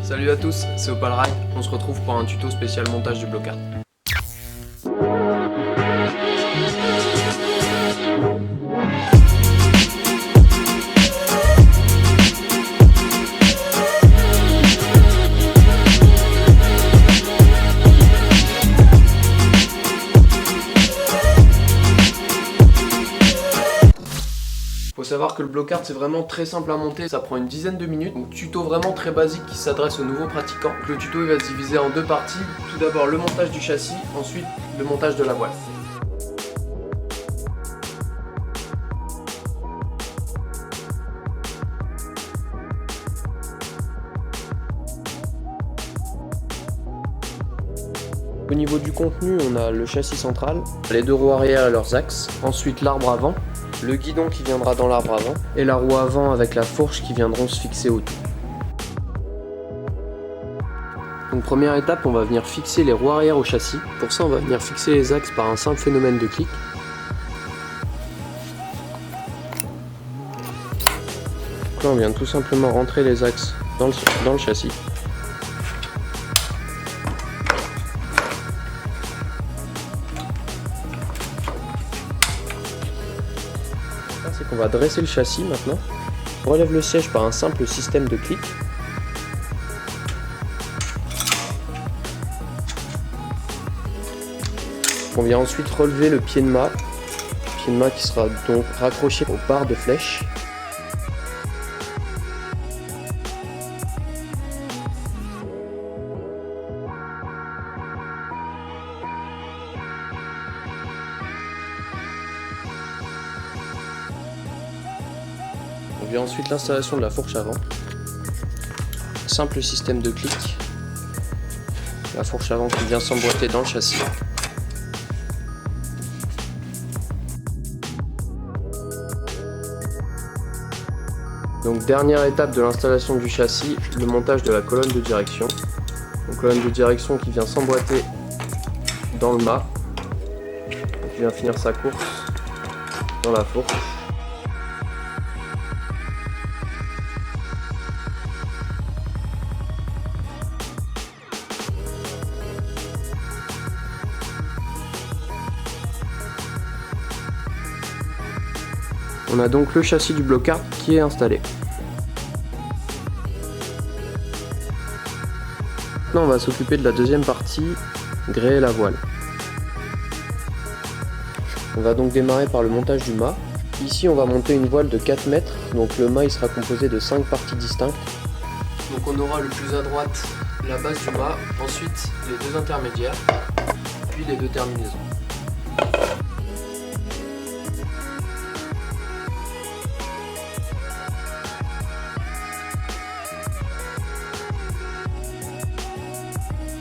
Salut à tous, c'est Opalride, on se retrouve pour un tuto spécial montage du bloc-art. Faut savoir que le bloc-art c'est vraiment très simple à monter, ça prend une dizaine de minutes. Donc tuto vraiment très basique qui s'adresse aux nouveaux pratiquants. Le tuto il va se diviser en deux parties. Tout d'abord le montage du châssis, ensuite le montage de la voile. Au niveau du contenu, on a le châssis central, les deux roues arrière et leurs axes, ensuite l'arbre avant, le guidon qui viendra dans l'arbre avant, et la roue avant avec la fourche qui viendront se fixer autour. Donc première étape, on va venir fixer les roues arrière au châssis. Pour ça, on va venir fixer les axes par un simple phénomène de clic. Donc là, on vient tout simplement rentrer les axes dans le châssis. C'est qu'on va dresser le châssis maintenant. On relève le siège par un simple système de clic. On vient ensuite relever le pied de mât qui sera donc raccroché aux barres de flèche. On vient ensuite l'installation de la fourche avant. Simple système de clic. La fourche avant qui vient s'emboîter dans le châssis. Donc dernière étape de l'installation du châssis, le montage de la colonne de direction. Donc colonne de direction qui vient s'emboîter dans le mât. Qui vient finir sa course dans la fourche. On a donc le châssis du bloc-art qui est installé. Maintenant on va s'occuper de la deuxième partie, gréer la voile. On va donc démarrer par le montage du mât. Ici on va monter une voile de 4 mètres, donc le mât il sera composé de 5 parties distinctes. Donc on aura le plus à droite la base du mât, ensuite les deux intermédiaires, puis les deux terminaisons.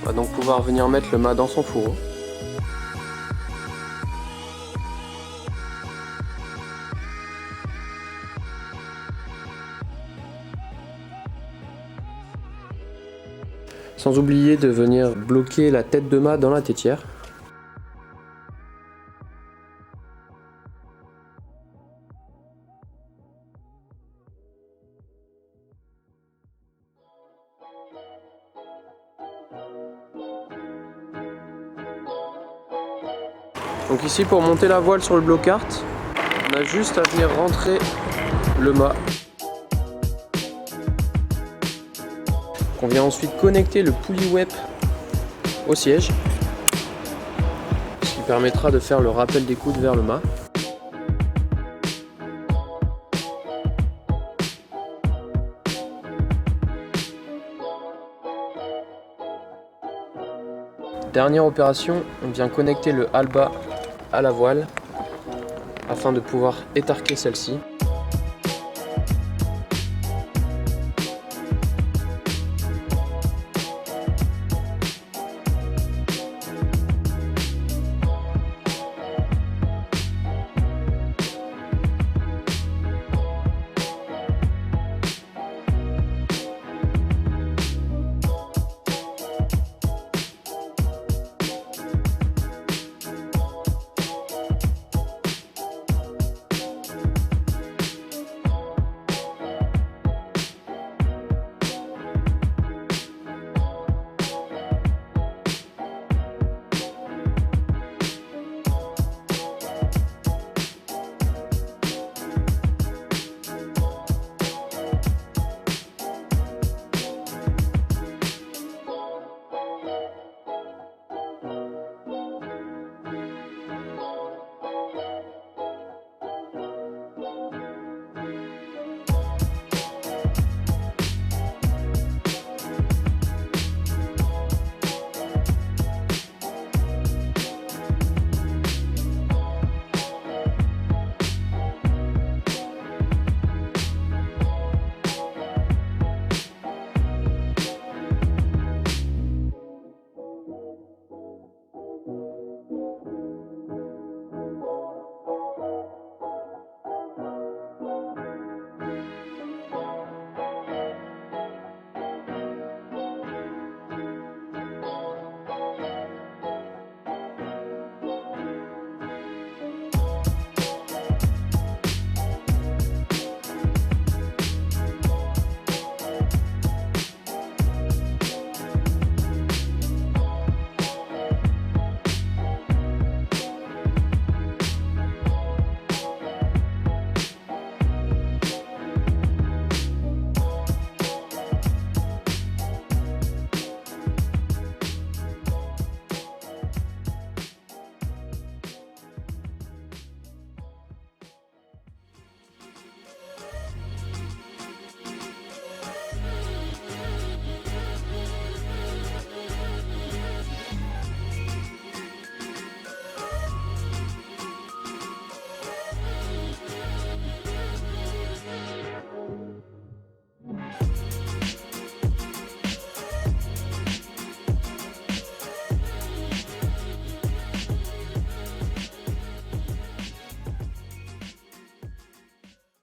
On va donc pouvoir venir mettre le mât dans son fourreau. Sans oublier de venir bloquer la tête de mât dans la tétière. Donc ici pour monter la voile sur le bloc-art, on a juste à venir rentrer le mât. On vient ensuite connecter le poulie web au siège, ce qui permettra de faire le rappel des coudes vers le mât. Dernière opération, on vient connecter le halba à la voile afin de pouvoir étarquer celle-ci.